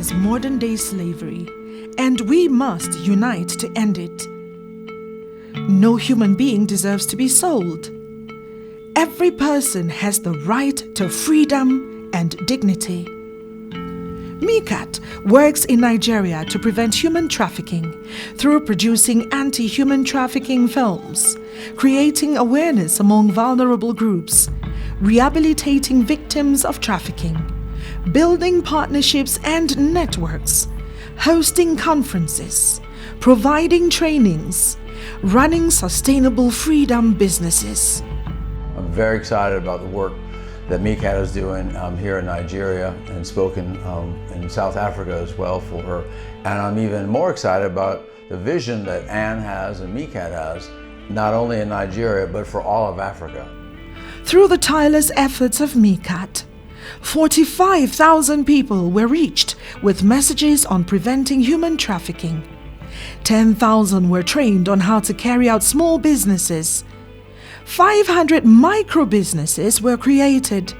is modern-day slavery, and we must unite to end it. No human being deserves to be sold. Every person has the right to freedom and dignity. MeCAHT works in Nigeria to prevent human trafficking through producing anti-human trafficking films, creating awareness among vulnerable groups, rehabilitating victims of trafficking, building partnerships and networks, hosting conferences, providing trainings, running sustainable freedom businesses. I'm very excited about the work that MeCAHT is doing here in Nigeria and spoken in South Africa as well for her. And I'm even more excited about the vision that Anne has and MeCAHT has, not only in Nigeria, but for all of Africa. Through the tireless efforts of MeCAHT, 45,000 people were reached with messages on preventing human trafficking. 10,000 were trained on how to carry out small businesses. 500 micro-businesses were created.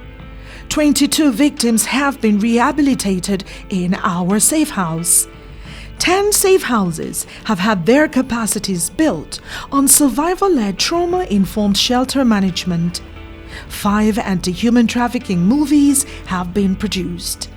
22 victims have been rehabilitated in our safe house. 10 safe houses have had their capacities built on survivor-led trauma-informed shelter management. 5 anti-human trafficking movies have been produced.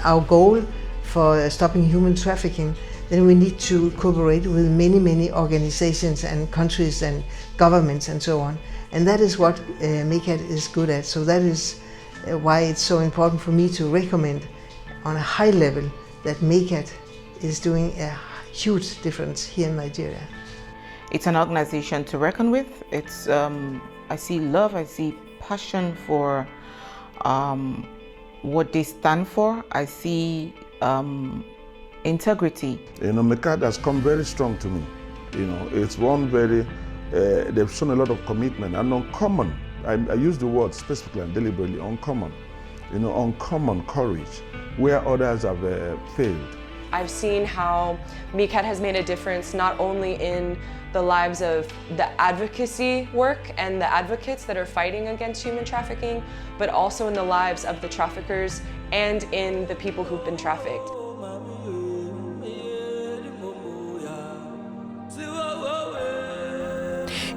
Our goal for stopping human trafficking, then we need to cooperate with many organizations and countries and governments and so on. And that is what MeCAHT is good at. So that is why it's so important for me to recommend on a high level that MeCAHT is doing a huge difference here in Nigeria. It's an organization to reckon with. It's I see love, I see passion for what they stand for. I see integrity. MeCAHT has come very strong to me. It's one very, they've shown a lot of commitment and uncommon, I use the word specifically and deliberately, uncommon, uncommon courage, where others have failed. I've seen how MeCAHT has made a difference not only in the lives of the advocacy work and the advocates that are fighting against human trafficking, but also in the lives of the traffickers and in the people who've been trafficked.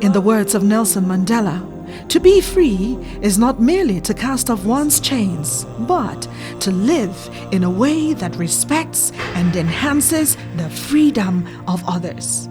In the words of Nelson Mandela, to be free is not merely to cast off one's chains, but to live in a way that respects and enhances the freedom of others.